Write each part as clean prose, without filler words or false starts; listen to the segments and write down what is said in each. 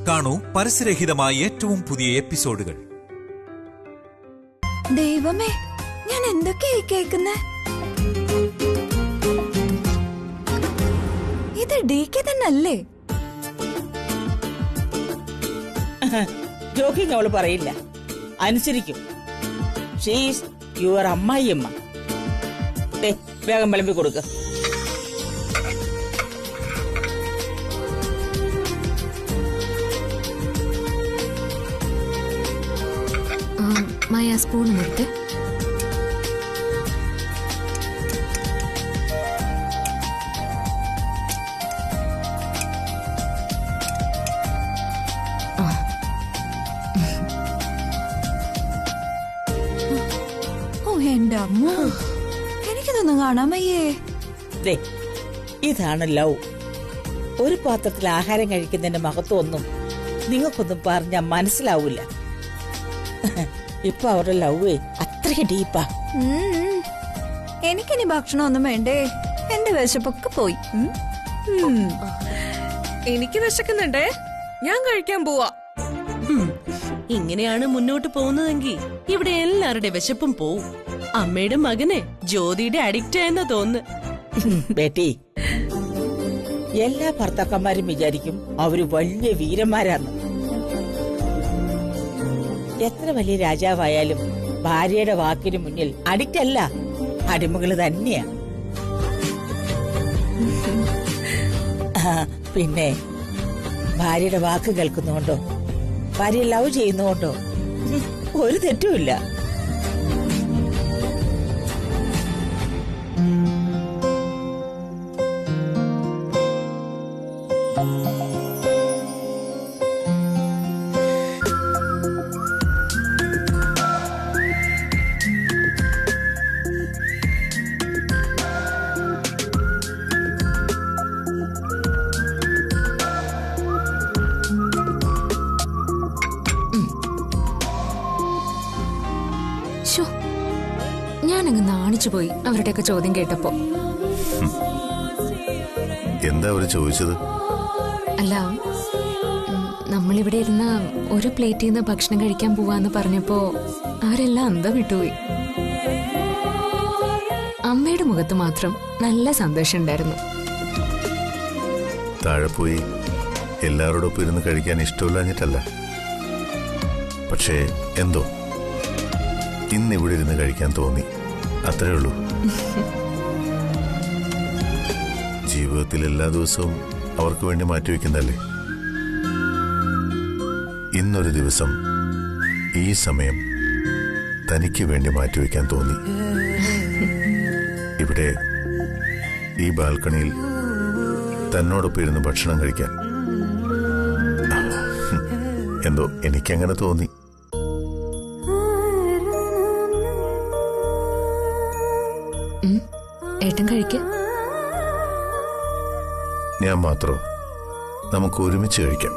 കാണൂ പരസ്യരഹിതമായ ഏറ്റവും പുതിയ എപ്പിസോഡുകൾ. ദൈവമേ, ഞാൻ എന്തൊക്കെയായി കേൾക്കുന്നേ? ഇത് DK തന്നല്ലേ? ജോക്കിങ് അവള് പറയില്ല, അനുസരിക്കും. ഷീസ് യുവർ അമ്മായിയമ്മ. വേഗം വിളമ്പി കൊടുക്ക. മായ സ്പൂൺ നിർത്ത്. എന്റെ അമ്മ, എനിക്കിതൊന്നും കാണാൻ വയ്യേ. ഇതാണ് ലവ്. ഒരു പാത്രത്തിൽ ആഹാരം കഴിക്കുന്നതിന്റെ മഹത്വമൊന്നും നിങ്ങൾക്കൊന്നും പറഞ്ഞാ മനസ്സിലാവൂല. ഇപ്പൊ അവരുടെ ലവ് അത്രയ്ക്ക് ഡീപ്പാ. എനിക്കിനി ഭക്ഷണമൊന്നും വേണ്ടേ, എന്റെ വിശപ്പൊക്കെ പോയി. എനിക്ക് വിശക്കുന്നുണ്ടേ, ഞാൻ കഴിക്കാൻ പോവാ. ഇങ്ങനെയാണ് മുന്നോട്ട് പോകുന്നതെങ്കിൽ ഇവിടെ എല്ലാവരുടെ വിശപ്പും പോവും. അമ്മയുടെ മകനെ ജ്യോതിയുടെ അഡിക്റ്റ് ആയെന്നാ തോന്നുന്നു. ബേട്ടി, എല്ലാ ഭർത്താക്കന്മാരും വിചാരിക്കും അവര് വലിയ വീരന്മാരാണ്. എത്ര വലിയ രാജാവായാലും ഭാര്യയുടെ വാക്കിന് മുന്നിൽ അഡിക്റ്റ് അല്ല, അടിമകള് തന്നെയാ. പിന്നെ ഭാര്യയുടെ വാക്ക് കേൾക്കുന്നുകൊണ്ടോ ഭാര്യ ലവ് ചെയ്യുന്നുകൊണ്ടോ ഒരു തെറ്റുമില്ല. ഞാനങ്ങ് നാണിച്ചു പോയി അവരുടെയൊക്കെ ചോദ്യം കേട്ടപ്പോ. എന്താ അവര് ചോദിച്ചത്? അല്ല, നമ്മളിവിടെ ഇരുന്ന ഒരു പ്ലേറ്റിൽ നിന്ന് ഭക്ഷണം കഴിക്കാൻ പോവാന്ന് പറഞ്ഞപ്പോ അവരെല്ലാം അന്തം വിട്ടുപോയി. അമ്മയുടെ മുഖത്ത് മാത്രം നല്ല സന്തോഷം ഉണ്ടായിരുന്നു. താഴെ പോയി എല്ലാവരോടൊപ്പം ഇരുന്ന് കഴിക്കാൻ ഇഷ്ടമില്ലാഞ്ഞിട്ടല്ല, പക്ഷേ എന്തോ ഇന്നിവിടെ ഇരുന്ന് കഴിക്കാൻ തോന്നി, അത്രേ ഉള്ളൂ. ജീവിതത്തിൽ എല്ലാ ദിവസവും അവർക്ക് വേണ്ടി മാറ്റിവെക്കുന്നല്ലേ. ഇന്നൊരു ദിവസം ഈ സമയം തനിക്ക് വേണ്ടി മാറ്റിവെക്കാൻ തോന്നി. ഇവിടെ ഈ ബാൽക്കണിയിൽ തന്നോടൊപ്പം ഇരുന്ന് ഭക്ഷണം കഴിക്കാൻ എന്തോ എനിക്കങ്ങനെ തോന്നി. ഏട്ടൻ കഴിക്ക. ഞാൻ മാത്രം, നമുക്ക് ഒരുമിച്ച് കഴിക്കാം.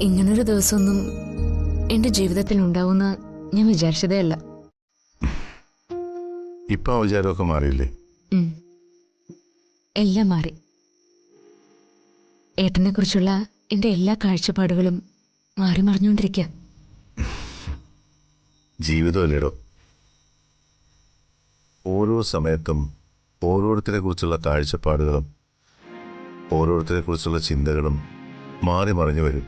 ഇങ്ങനൊരു ദിവസമൊന്നും എന്റെ ജീവിതത്തിൽ ഉണ്ടാവുന്ന ഞാൻ വിചാരിച്ചതേ അല്ല. ഇപ്പൊ വിചാരമൊക്കെ മാറിയില്ലേ? എല്ലാം മാറി. ഏട്ടനെ കുറിച്ചുള്ള എന്റെ എല്ലാ കാഴ്ചപ്പാടുകളും മാറി മറിഞ്ഞുകൊണ്ടിരിക്കുക. ജീവിതമല്ലേടോ, ഓരോ സമയത്തും ഓരോരുത്തരെ കുറിച്ചുള്ള കാഴ്ചപ്പാടുകളും ഓരോരുത്തരെ കുറിച്ചുള്ള ചിന്തകളും മാറി മറിഞ്ഞു വരും.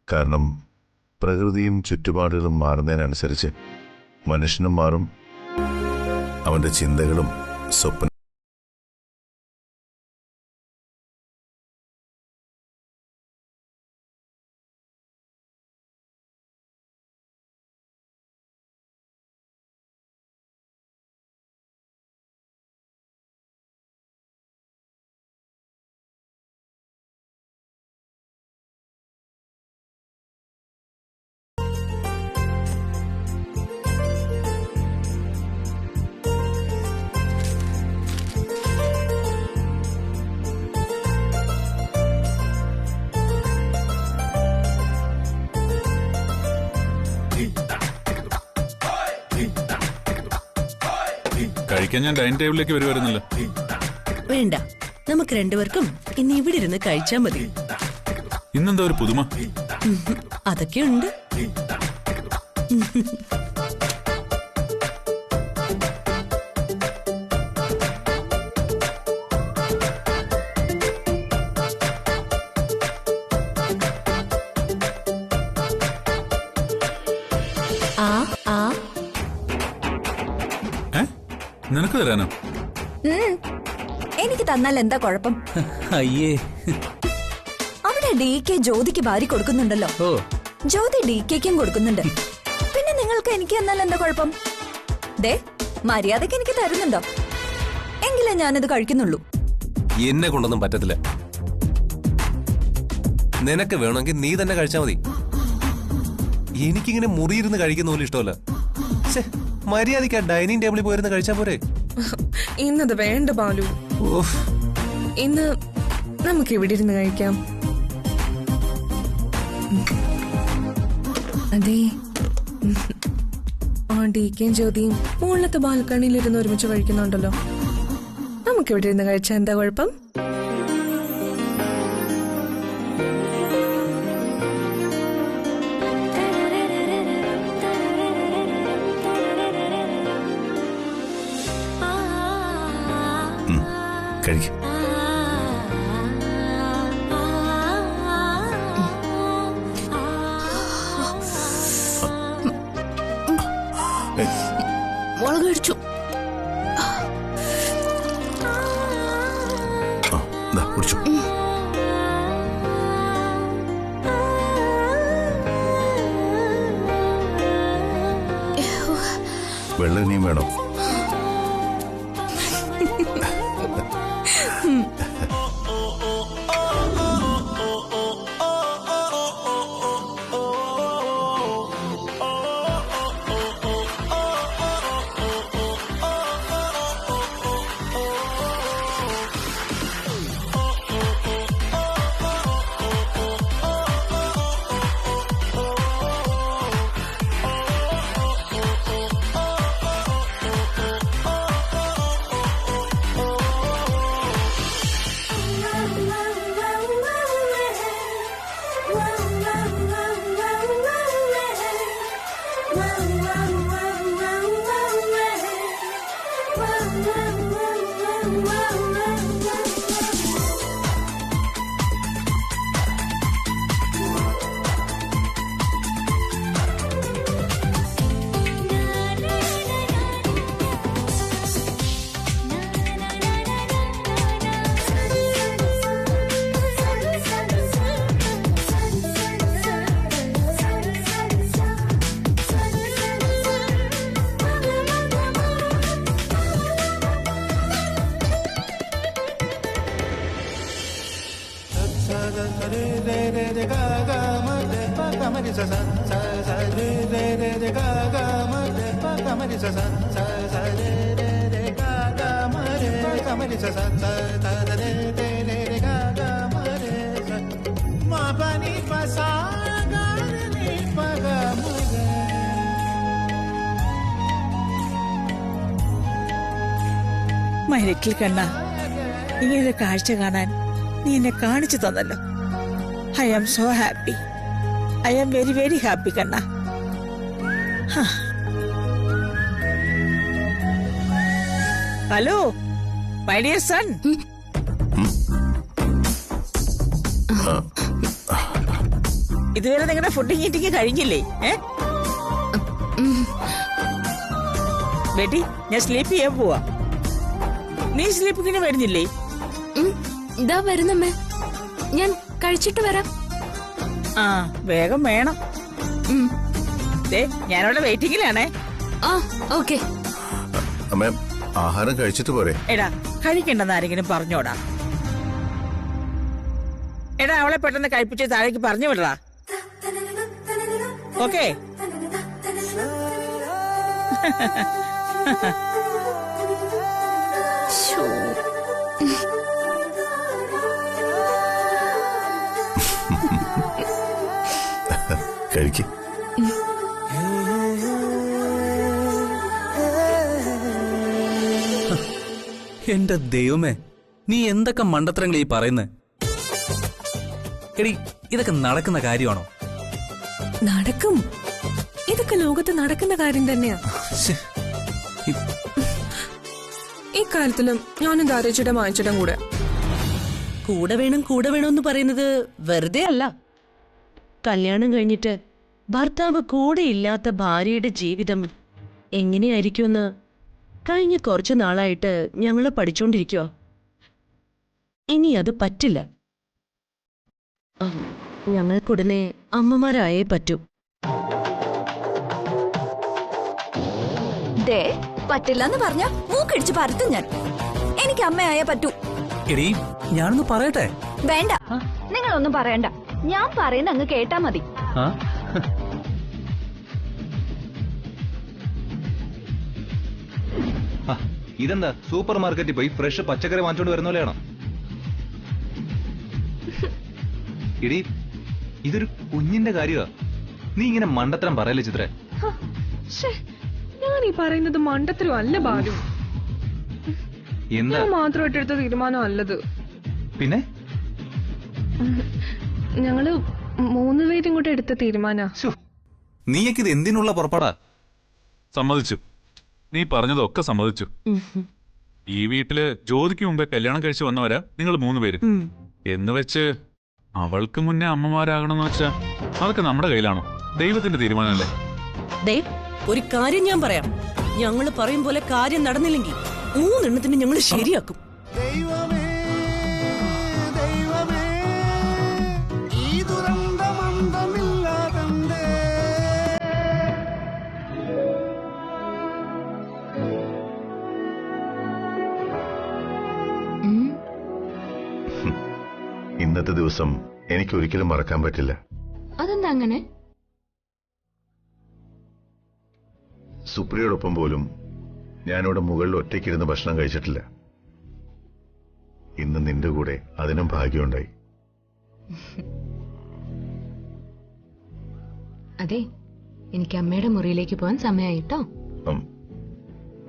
കാരണം പ്രകൃതിയും ചുറ്റുപാടുകളും മാറുന്നതിനനുസരിച്ച് മനുഷ്യനും മാറും, അവന്റെ ചിന്തകളും സ്വപ്നം കഴിക്കാൻ ഞാൻ ഡൈനിങ് ടേബിളിലേക്ക് വരുമായിരുന്നല്ലോ. വേണ്ട, നമുക്ക് രണ്ടുപേർക്കും ഇന്ന് ഇവിടെ ഇരുന്ന് കഴിച്ചാ മതി. ഇന്നെന്താ ഒരു പുതുമ? അതൊക്കെ ഉണ്ട്. നിനക്ക് തരാനോ? എനിക്ക് തന്നാൽ എന്താ കുഴപ്പം? അയ്യേ, അവിടെ DK ജ്യോതിക്ക് ഭാര്യ കൊടുക്കുന്നുണ്ടല്ലോ. ജ്യോതി DKക്കും കൊടുക്കുന്നുണ്ട്. പിന്നെ നിങ്ങൾക്ക് എനിക്ക് തന്നാൽ എന്താ കുഴപ്പം? ദേ, മര്യാദക്ക് എനിക്ക് തരുന്നുണ്ടോ? എങ്കിലേ ഞാനിത് കഴിക്കുന്നുള്ളൂ. എന്നെ കൊണ്ടൊന്നും പറ്റത്തില്ല. നിനക്ക് വേണമെങ്കിൽ നീ തന്നെ കഴിച്ചാ മതി. എനിക്കിങ്ങനെ മുറിയിരുന്ന് കഴിക്കുന്ന പോലും ഇഷ്ടമല്ല. മര്യാദയ്ക്ക് ഡൈനിങ് ടേബിളിൽ പോയിരുന്ന് കഴിച്ചാ പോരെ? ഇന്നത് വേണ്ട ബാലു. ഇന്ന് നമുക്ക് ഇവിടെ ഇരുന്ന് കഴിക്കാം. അതെ, DKയും ജ്യോതിയും മുകളിലത്തെ ബാൽക്കണിയിലിരുന്ന് ഒരുമിച്ച് കഴിക്കുന്നുണ്ടല്ലോ. നമുക്ക് ഇവിടെ ഇരുന്ന് കഴിച്ചാൽ എന്താ കുഴപ്പം? കഴിക്കും. മുളക് കഴിച്ചു. കുടിച്ചു. വെള്ളം ഇനിയും വേണോ? മൈലിറ്റിൽ കണ്ണ, ഇങ്ങനൊരു കാഴ്ച കാണാൻ നീ എന്നെ കാണിച്ചു തന്നല്ലോ. I am so happy. I am very very happy Kanna. Hello my dear son. ഇതുവരെ നിങ്ങളുടെ ഫുഡിങ് ഈറ്റിങ് കഴിഞ്ഞില്ലേ? ബേട്ടി, ഞാൻ സ്ലീപ്പ് ചെയ്യാൻ പോവാ. നീ സ്ലീപ്പിങ്ങിന് വരുന്നില്ലേ? ഇതാ വരുന്നമ്മേ, ഞാൻ കഴിച്ചിട്ട് വരാം. ആ, വേഗം വേണം. ഞാനവിടെ വെയിറ്റിംഗിലാണേ. ആ, ഓക്കെ. അമ്മ, ആഹാരം കഴിച്ചിട്ട് പോരെ? എടാ, കഴിക്കണ്ടെന്ന് ആരെങ്കിലും പറഞ്ഞോടാ? എടാ, അവളെ പെട്ടെന്ന് കഴിപ്പിച്ച് താഴേക്ക് പറഞ്ഞു വിടറാ. ഓക്കെ? കഴിക്കും. എന്റെ ദൈവമേ, നീ എന്തൊക്കെ മണ്ടത്തരങ്ങൾ ഈ പറയുന്നേ? എടി, ഇതൊക്കെ നടക്കുന്ന കാര്യമാണോ? നടക്കും. ഇതൊക്കെ ലോകത്ത് നടക്കുന്ന കാര്യം തന്നെയാ. ഈ കാര്യത്തിലും ഞാനും ദാരേച്ചിയുടെ മായച്ചിടം കൂടെ. കൂടെ വേണമെന്ന് പറയുന്നത് വെറുതെ അല്ല. കല്യാണം കഴിഞ്ഞിട്ട് ഭർത്താവ് കൂടെ ഇല്ലാത്ത ഭാര്യയുടെ ജീവിതം എങ്ങനെയായിരിക്കുമെന്ന് കഴിഞ്ഞ കുറച്ചു നാളായിട്ട് ഞങ്ങൾ പഠിച്ചോണ്ടിരിക്കുക. ഇനി അത് പറ്റില്ല. ഞങ്ങൾക്കുടനെ അമ്മമാരായേ പറ്റൂ. പറ്റില്ലെന്ന് പറഞ്ഞ മൂക്കിടിച്ച് പരത്തും ഞാൻ. എനിക്ക് അമ്മയായേ പറ്റൂ. എടി, ഞാനൊന്ന് പറയട്ടെ? വേണ്ട, നിങ്ങളൊന്നും പറയണ്ട. ഞാൻ പറയുന്ന അങ്ങ് കേട്ടാ മതി. ഇതെന്താ സൂപ്പർ മാർക്കറ്റിൽ പോയി ഫ്രഷ് പച്ചക്കറി വാങ്ങിച്ചോണ്ട് വരുന്ന പോലെയാണോ? ഇടി, ഇതൊരു കുഞ്ഞിന്റെ കാര്യമാ. നീ ഇങ്ങനെ മണ്ടത്തരം പറയല്ലേ ചിത്രേ. ഞാൻ ഈ പറയുന്നത് മണ്ടത്തരം അല്ല ബാലു. എന്താ മാത്രമായിട്ട് എടുത്ത തീരുമാനം അല്ലത്. പിന്നെ ഞങ്ങള് 3 പേരും കൂടെ എടുത്ത തീരുമാന. നീയൊക്കെ ഇത് എന്തിനുള്ള പുറപ്പാടാ? സമ്മതിച്ചു. നീ പറഞ്ഞതൊക്കെ സമ്മതിച്ചു. ഈ വീട്ടില് ജ്യോതിക്ക് മുമ്പേ കല്യാണം കഴിച്ചു വന്നവരാ നിങ്ങൾ 3 പേര്. എന്ന് വെച്ച് അവൾക്ക് മുന്നേ അമ്മമാരാകണമെന്ന് വെച്ചാ അതൊക്കെ നമ്മുടെ കയ്യിലാണോ? ദൈവത്തിന്റെ തീരുമാനമല്ലേ? ഒരു കാര്യം ഞാൻ പറയാം. ഞങ്ങൾ പറയും പോലെ കാര്യം നടന്നില്ലെങ്കിൽ 3 എണ്ണത്തിന് ഞങ്ങൾ ശരിയാക്കും. ഇന്നത്തെ ദിവസം എനിക്ക് ഒരിക്കലും മറക്കാൻ പറ്റില്ല. അതെന്താ അങ്ങനെ? സുപ്രിയോടൊപ്പം പോലും ഞാനിവിടെ മുകളിൽ ഒറ്റയ്ക്കിരുന്ന് ഭക്ഷണം കഴിച്ചിട്ടില്ല. ഇന്ന് നിന്റെ കൂടെ അതിനും ഭാഗ്യമുണ്ടായി. അതെ, എനിക്ക് അമ്മയുടെ മുറിയിലേക്ക് പോകാൻ സമയമായിട്ടോ.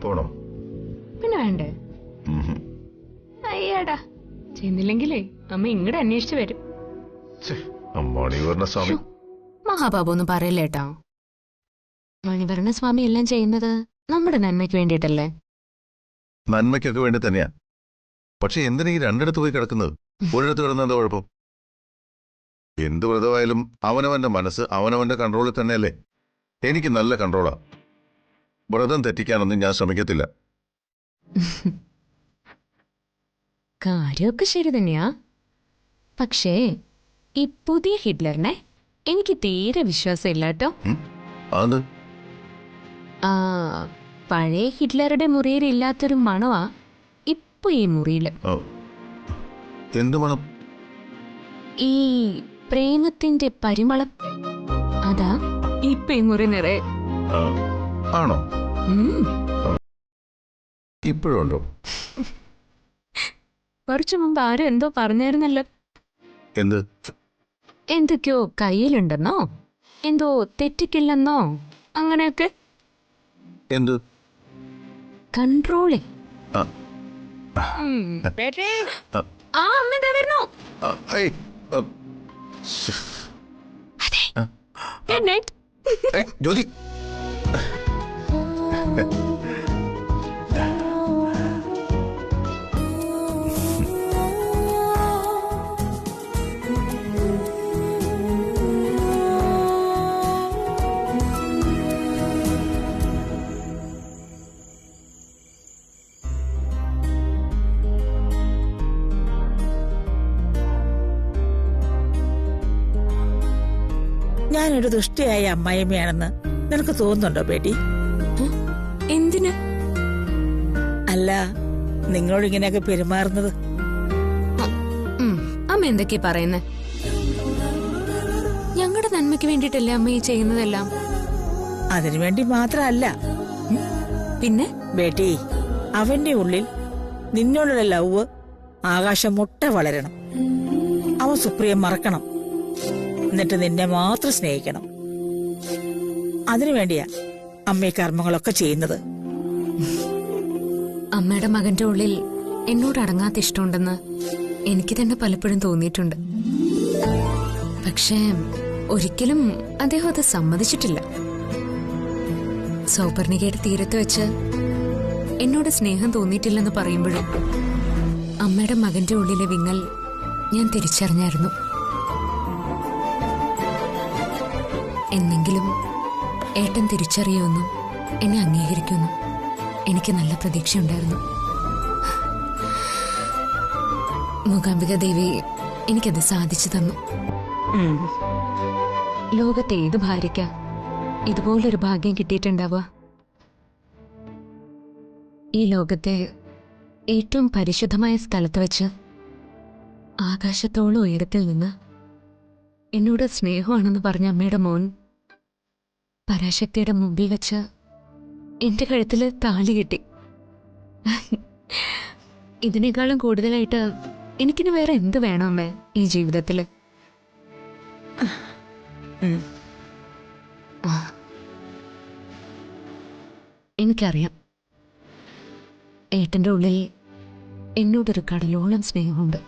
പോണോ? പിന്നെ വേണ്ടേ? അയ്യാടാ, ചെന്നില്ലെങ്കിലേ അമ്മ ഇങ്ങോട്ട് അന്വേഷിച്ചു വരും. മണിവർണ്ണസ്വാമി മഹാബാബു ഒന്നും പറയില്ലേട്ടോ. മണിവർണ്ണസ്വാമി എല്ലാം ചെയ്യുന്നത് നമ്മുടെ നന്മയ്ക്ക് വേണ്ടിയിട്ടല്ലേ? നന്മയ്ക്കൊക്കെ വേണ്ടി തന്നെയാ. പക്ഷെ എന്തിനാ ഈ രണ്ടിടത്ത് പോയി കിടക്കുന്നത്? ഒരിടത്ത് കിടന്ന എന്താ കുഴപ്പം? എന്ത് വ്രതമായാലും അവനവന്റെ മനസ്സ് അവനവന്റെ കൺട്രോളിൽ തന്നെയല്ലേ? എനിക്ക് നല്ല കൺട്രോളാ. വ്രതം തെറ്റിക്കാനൊന്നും ഞാൻ ശ്രമിക്കത്തില്ല. കാര്യമൊക്കെ ശരി തന്നെയാ. പക്ഷേ ഈ പുതിയ ഹിറ്റ്ലറിനെ എനിക്ക് തീരെ വിശ്വാസമില്ല കേട്ടോ. അത് പഴയ ഹിറ്റ്ലറുടെ മുറിയിൽ ഇല്ലാത്തൊരു മണമാ ഇപ്പൊ ഈ മുറിയില്. എന്ത് മണം? ഈ പ്രേമത്തിന്റെ പരിമളം. അതാ ഇപ്പൊ ഈ മുറി നിറയെ. ആണോ? ഇപ്പോഴുണ്ടോ? കുറച്ചു മുമ്പ് ആരും എന്തോ പറഞ്ഞായിരുന്നല്ലോ. എന്ത്? എന്തൊക്കെയോ കയ്യിലുണ്ടെന്നോ, എന്തോ തെറ്റിക്കില്ലെന്നോ, അങ്ങനെയൊക്കെ. എന്ത്? കൺട്രോളിങ്. ജ്യോതി, ഞാനൊരു ദുഷ്ടിയായ അമ്മായിമ്മയാണെന്ന് നിനക്ക് തോന്നുന്നുണ്ടോ ബേട്ടി? എന്തിന്? അല്ല, നിങ്ങളോട് ഇങ്ങനെയൊക്കെ പെരുമാറുന്നത്. അമ്മ എന്തൊക്കെയാ പറയുന്നേ? ഞങ്ങളുടെ നന്മയ്ക്ക് വേണ്ടിട്ടല്ലേ അമ്മ ഈ ചെയ്യുന്നതെല്ലാം? അതിനുവേണ്ടി മാത്രമല്ല. പിന്നെ ബേട്ടി, അവന്റെ ഉള്ളിൽ നിന്നോടുള്ള ലവ് ആകാശം മുട്ട വളരണം. അവൻ സുപ്രിയെ മറക്കണം. എന്നിട്ട് നിന്നെ മാത്രം സ്നേഹിക്കണം. അതിനുവേണ്ടിയാ അമ്മ ഈ കർമ്മങ്ങളൊക്കെ ചെയ്യുന്നത്. അമ്മയുടെ മകന്റെ ഉള്ളിൽ എന്നോട് അടങ്ങാത്ത ഇഷ്ടമുണ്ടെന്ന് എനിക്ക് തന്നെ പലപ്പോഴും തോന്നിയിട്ടുണ്ട്. പക്ഷേ ഒരിക്കലും അദ്ദേഹം അത് സമ്മതിച്ചിട്ടില്ല. സൗപർണികയുടെ തീരത്ത് വെച്ച് എന്നോട് സ്നേഹം തോന്നിയിട്ടില്ലെന്ന് പറയുമ്പോഴും അമ്മയുടെ മകന്റെ ഉള്ളിലെ വിങ്ങൽ ഞാൻ തിരിച്ചറിഞ്ഞായിരുന്നു. എന്നെങ്കിലും ഏട്ടൻ തിരിച്ചറിയുമെന്നും എന്നെ അംഗീകരിക്കുമെന്നും എനിക്ക് നല്ല പ്രതീക്ഷയുണ്ടായിരുന്നു. മൂകാംബിക ദേവി എനിക്കത് സാധിച്ചു തന്നു. ലോകത്തെ ഏത് ഭാര്യയ്ക്ക ഇതുപോലൊരു ഭാഗ്യം കിട്ടിയിട്ടുണ്ടാവുക? ഈ ലോകത്തെ ഏറ്റവും പരിശുദ്ധമായ സ്ഥലത്ത് വെച്ച് ആകാശത്തോളം ഉയരത്തിൽ നിന്ന് എന്നോട് സ്നേഹമാണെന്ന് പറഞ്ഞ അമ്മയുടെ മോൻ പരാശക്തിയുടെ മുമ്പിൽ വെച്ച് എൻ്റെ കഴുത്തിൽ താലി കെട്ടി. ഇതിനേക്കാളും കൂടുതലായിട്ട് എനിക്കിന് വേറെ എന്ത് വേണം അമ്മേ ഈ ജീവിതത്തിൽ? എനിക്കറിയാം ഏട്ടൻ്റെ ഉള്ളിൽ എന്നോടൊരു കടലോളം സ്നേഹമുണ്ട്.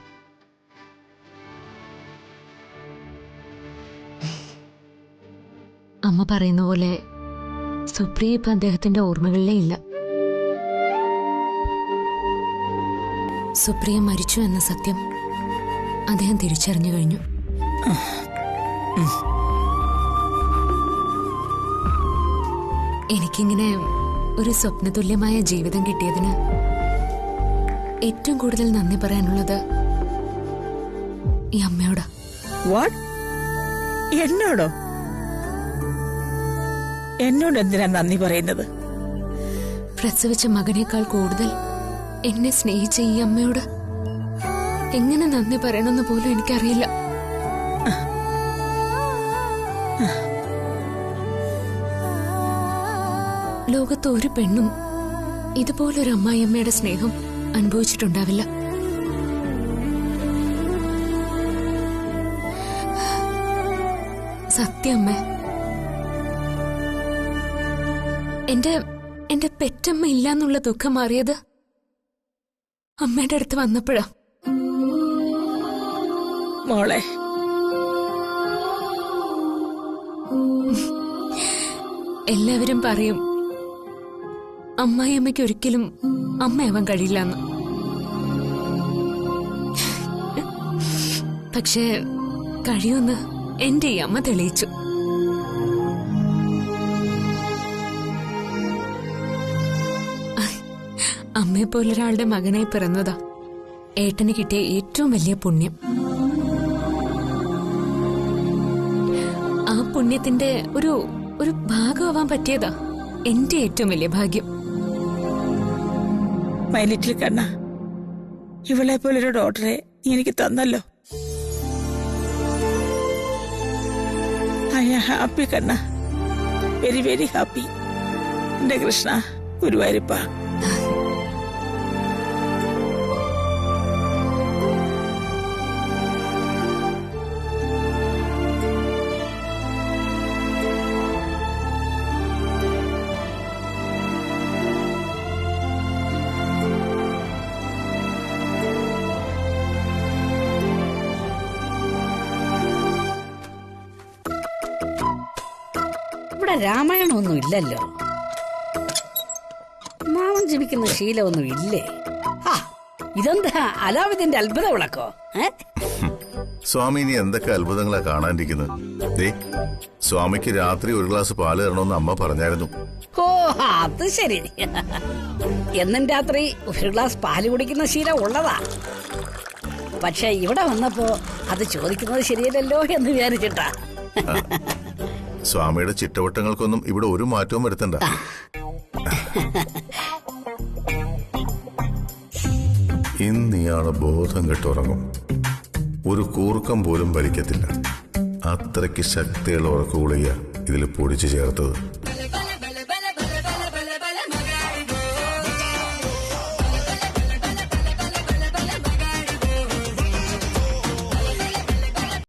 അമ്മ പറയുന്ന പോലെ സുപ്രിയ ഇപ്പം അദ്ദേഹത്തിന്റെ ഓർമ്മകളിലേ ഇല്ല. സുപ്രിയ മരിച്ചു എന്ന സത്യം അദ്ദേഹം തിരിച്ചറിഞ്ഞു കഴിഞ്ഞു. എനിക്കിങ്ങനെ ഒരു സ്വപ്നതുല്യമായ ജീവിതം കിട്ടിയതിന് ഏറ്റവും കൂടുതൽ നന്ദി പറയാനുള്ളത് ഈ അമ്മയോടാ. എന്നോടോ? എന്നോട് എന്തിനാ നന്ദി പറയുന്നത്? പ്രസവിച്ച മകനേക്കാൾ കൂടുതൽ എന്നെ സ്നേഹിച്ച ഈ അമ്മയോട് എങ്ങനെ നന്ദി പറയണമെന്ന് പോലും എനിക്കറിയില്ല. ലോകത്ത് ഒരു പെണ്ണും ഇതുപോലൊരു അമ്മായിയമ്മയുടെ സ്നേഹം അനുഭവിച്ചിട്ടുണ്ടാവില്ല. സത്യമ്മ, എന്റെ പെറ്റമ്മ ഇല്ലാന്നുള്ള ദുഃഖം മാറിയത് അമ്മയുടെ അടുത്ത് വന്നപ്പോഴാ. മോളെ, എല്ലാവരും പറയും അമ്മായിയമ്മയ്ക്ക് ഒരിക്കലും അമ്മയാവാൻ കഴിയില്ലെന്ന്. പക്ഷേ കഴിയുമെന്ന് എന്റെ ഈ അമ്മ തെളിയിച്ചു. അമ്മയെപ്പോലൊരാളുടെ മകനായി പിറന്നതാ ഏട്ടന് കിട്ടിയ ഏറ്റവും വലിയ പുണ്യം. ആ പുണ്യത്തിന്റെ ഒരു ഭാഗമാവാൻ പറ്റിയതാ എന്റെ ഏറ്റവും വലിയ ഭാഗ്യം. മൈ ലിറ്റിൽ കണ്ണ, ഇവളെ പോലൊരു ഡോട്ടറെ നീ എനിക്ക് തന്നല്ലോ. I am happy Kanna, very very happy. എന്റെ കൃഷ്ണ, ഗുരുവായൂരപ്പ. രാമായണമൊന്നും ഇല്ലല്ലോ, നാമം ജപിക്കുന്ന ശീലമൊന്നും ഇല്ലേ? ഇതെന്താ അലാവുദ്ദീന്റെ അത്ഭുത വിളക്കോ? സ്വാമി ഇനി എന്തൊക്കെ അത്ഭുതങ്ങളാ കാണാനിരിക്കുന്നത്. സ്വാമിക്ക് രാത്രി ഒരു ഗ്ലാസ് പാല് തരണമെന്ന് അമ്മ പറഞ്ഞായിരുന്നു. ഓ, അത് ശരി. എന്നും രാത്രി ഒരു ഗ്ലാസ് പാല് കുടിക്കുന്ന ശീലം ഉള്ളതാ. പക്ഷെ ഇവിടെ വന്നപ്പോ അത് ചോദിക്കുന്നത് ശരിയല്ലല്ലോ എന്ന് വിചാരിച്ചിട്ടാ. സ്വാമിയുടെ ചിട്ടവട്ടങ്ങൾക്കൊന്നും ഇവിടെ ഒരു മാറ്റവും വരുത്തണ്ട. ഇന്നിയാള് ബോധം കെട്ടുറങ്ങും. ഒരു കൂർക്കം പോലും വലിക്കത്തില്ല. അത്രയ്ക്ക് ശക്തിയുള്ള ഉറക്കുകൂളിയ ഇതിൽ പൊടിച്ചു ചേർത്തത്.